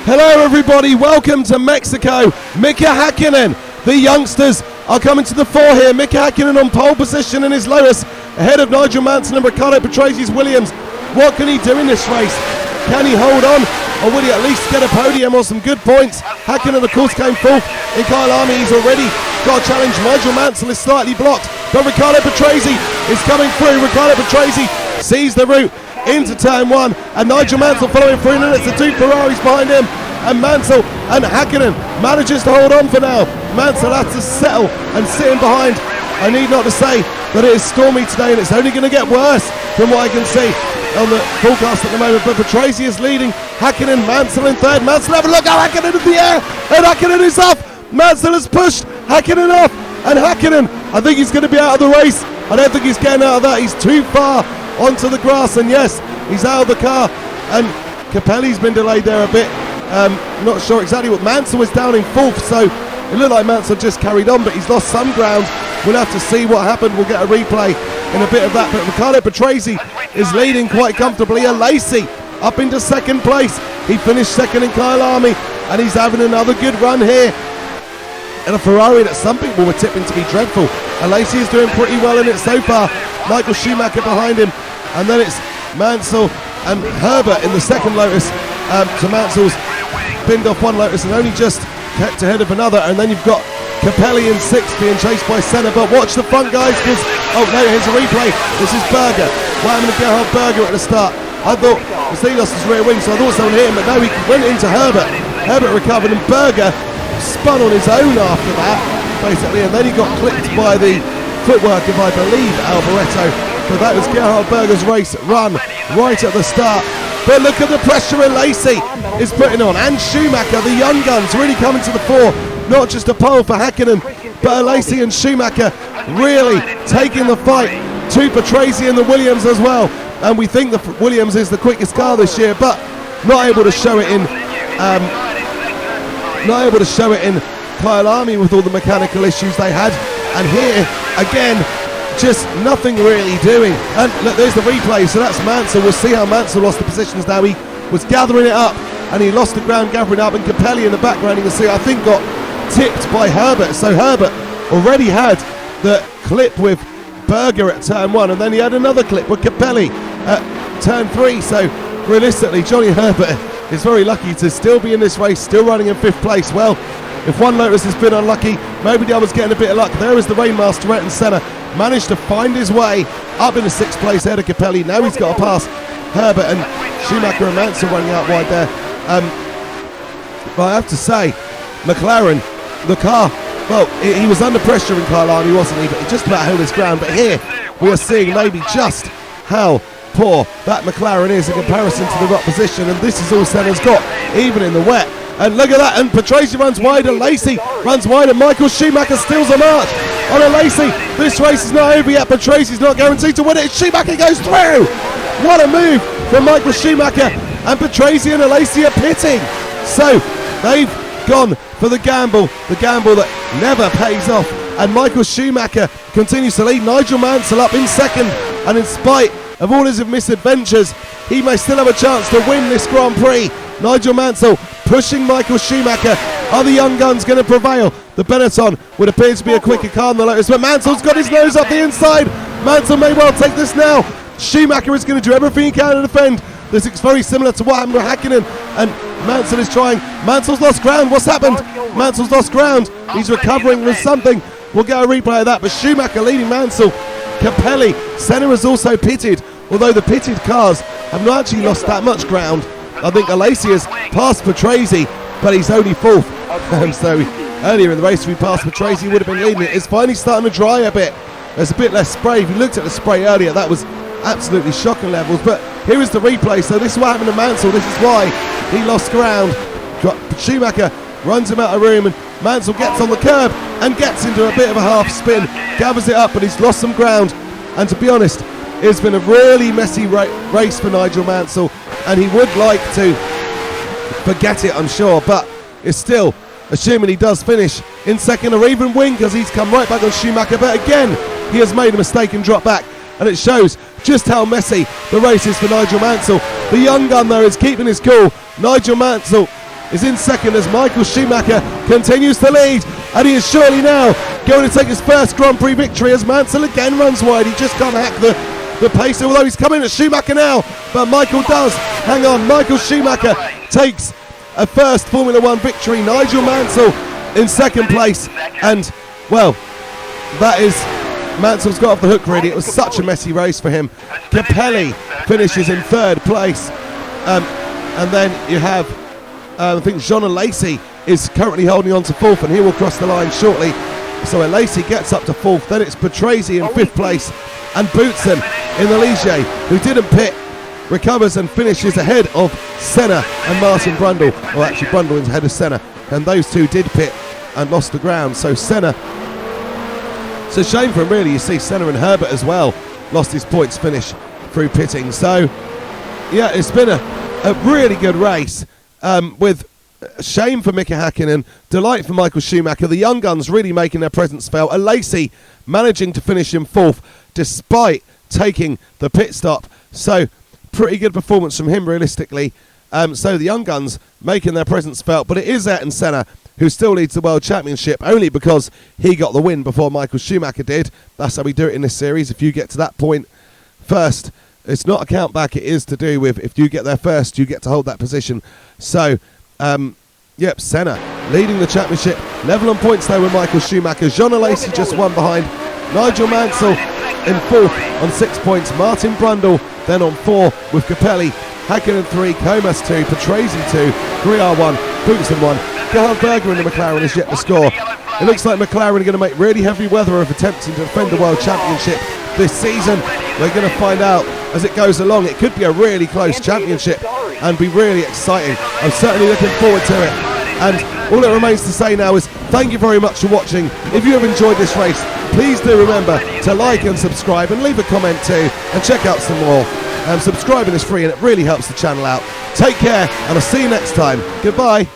Hello everybody, welcome to Mexico. Mikahakkinen, the youngsters are coming to the fore here. Mikahakkinen on pole position in his Lotus, ahead of Nigel Mansell and Riccardopatrese Williams. What can he do in this race? Can he hold on, or will he at least get a podium or some good points? Hakkinen of course came fourth. In Kyle Army he's already got a challenge. Nigel Mansell is slightly blocked, but Riccardopatrese is coming through. Riccardopatrese sees the route into turn one, and Nigel Mansell following through, and it's the two Ferraris behind him, and Mansell and Hakkinen manages to hold on for now. Mansell has to settle and sit in behind. I need not to say that it is stormy today, and it's only going to get worse from what I can see on the forecast at the moment, but Patrese is leading. Hakkinen, Mansell in third. Mansell, have a look, Hakkinen in the air, and Hakkinen is off. Mansell has pushed Hakkinen off, and Hakkinen, I think he's going to be out of the race. I don't think he's getting out of that, he's too far onto the grass, and yes, he's out of the car, and Capelli's been delayed there a bit. Not sure exactly what. Mansell was down in fourth, so it looked like Mansell just carried on, but he's lost some ground. We'll have to see what happened. We'll get a replay in a bit of that, but Riccardopatrese is leading quite comfortably. Alesi up into second place. He finished second in Kyle Army, and he's having another good run here. And a Ferrari that some people were tipping to be dreadful. Alesi is doing pretty well in it so far. Michael Schumacher behind him, and then it's Mansell and Herbert in the second Lotus. So Mansell's pinned off one Lotus and only just kept ahead of another, and then you've got Capelli in sixth being chased by Senna. But watch the front, guys, because oh no, here's a replay. This is Berger. What happened to Gerhard Berger at the start? I thought he lost his rear wing, so I thought someone hit him, but no, he went into Herbert. Herbert recovered, and Berger spun on his own after that, basically, and then he got clipped by the footwork of, I believe, Alboreto. But that was Gerhard Berger's race run right at the start. But look at the pressure Alesi is putting on, and Schumacher, the young guns, really coming to the fore. Not just a pole for Hakkinen, but Alesi and Schumacher really taking the fight to Patrese and the Williams as well. And we think the Williams is the quickest car this year, but not able to show it in Kyle Army with all the mechanical issues they had. And here again, just nothing really doing. And look, there's the replay, so that's Mansell. We'll see how Mansell lost the positions now. He was gathering it up, and he lost the ground gathering up, and Capelli in the background, you can see, I think got tipped by Herbert. So Herbert already had the clip with Berger at turn one, and then he had another clip with Capelli at turn three. So realistically, Johnny Herbert is very lucky to still be in this race, still running in fifth place. Well, if one Lotus has been unlucky, maybe the other's getting a bit of luck. There is the Rainmaster, Ayrton Senna, managed to find his way up in the sixth place ahead of Capelli. Now he's got to pass Herbert, and Schumacher and Mansell running out wide there. But I have to say, McLaren, the car, well, he was under pressure in Kyle Army, wasn't he? But he just about held his ground. But here we are seeing maybe just how poor that McLaren is in comparison to the rock position, and this is all Senna's got, even in the wet. And look at that, and Patrese runs wide, and Alesi runs wide, and Michael Schumacher steals a march on Alesi. This race is not over yet. Patrese is not guaranteed to win it. Schumacher goes through. What a move from Michael Schumacher, and Patrese and Alesi are pitting. So they've gone for the gamble that never pays off, and Michael Schumacher continues to lead. Nigel Mansell up in second, and in spite of all his misadventures, he may still have a chance to win this Grand Prix. Nigel Mansell pushing Michael Schumacher. Are the young guns going to prevail? The Benetton would appear to be a quicker car than the Lotus, but Mansell's got his nose up the inside. Mansell may well take this now. Schumacher is going to do everything he can to defend. This is very similar to what happened with Hakkinen, and Mansell is trying. Mansell's lost ground. What's happened? Mansell's lost ground. He's recovering with something. We'll get a replay of that, but Schumacher leading Mansell. Capelli, Senna is also pitted, although the pitted cars have not actually lost that much ground. I think Alesi has passed Patrese, but he's only fourth. So earlier in the race, if we passed Patrese, he would have been leading it. It's finally starting to dry a bit. There's a bit less spray. If you looked at the spray earlier, that was absolutely shocking levels. But here is the replay. So this is what happened to Mansell. This is why he lost ground. Schumacher runs him out of room, and Mansell gets on the curb and gets into a bit of a half spin, gathers it up, but he's lost some ground. And to be honest, it's been a really messy race for Nigel Mansell, and he would like to forget it, I'm sure, but it's still, assuming he does finish in second or even win, because he's come right back on Schumacher. But again, he has made a mistake and dropped back, and it shows just how messy the race is for Nigel Mansell. The young gun there is keeping his cool. Nigel Mansell is in second as Michael Schumacher continues to lead, and he is surely now going to take his first Grand Prix victory as Mansell again runs wide. He just can't hack the pace, although he's coming at Schumacher now, but Michael does. Hang on, Michael Schumacher takes a first Formula 1 victory. Nigel Mansell in second place, and well, that is, Mansell's got off the hook really. It was such a messy race for him. Capelli finishes in third place, and then you have I think jeanalesi is currently holding on to fourth, and he will cross the line shortly. So Alesi gets up to fourth. Then it's Patrese in fifth place, and Boutsen in the Ligier, who didn't pit, recovers and finishes ahead of Senna and Martin Brundle. Well, actually Brundle is ahead of Senna, and those two did pit and lost the ground. So Senna, it's a shame for him really. You see Senna and Herbert as well lost his points finish through pitting. So yeah, it's been a really good race, with shame for mikahakkinen, delight for Michael Schumacher. The young guns really making their presence felt. Alesi managing to finish in fourth despite taking the pit stop. So pretty good performance from him realistically. So the young guns making their presence felt, but it is Ayrton Senna who still leads the World Championship, only because he got the win before Michael Schumacher did. That's how we do it in this series. If you get to that point first, it's not a count back, it is to do with if you get there first, you get to hold that position. So, yep, Senna leading the championship, level on points though with Michael Schumacher. jeanalesi just one behind. Nigel Mansell in fourth on 6 points. Martin Brundle then on 4 with Capelli. Hakkinen 3, Comas 2, Patrese 2, Prix 1, Boutsen 1. Gerhard Berger in the McLaren is yet to score. It looks like McLaren are going to make really heavy weather of attempting to defend the World Championship this season. We're going to find out as it goes along. It could be a really close championship and be really exciting. I'm certainly looking forward to it. And all that remains to say now is thank you very much for watching. If you have enjoyed this race, please do remember to like and subscribe and leave a comment too, and check out some more. Subscribing is free and it really helps the channel out. Take care, and I'll see you next time. Goodbye.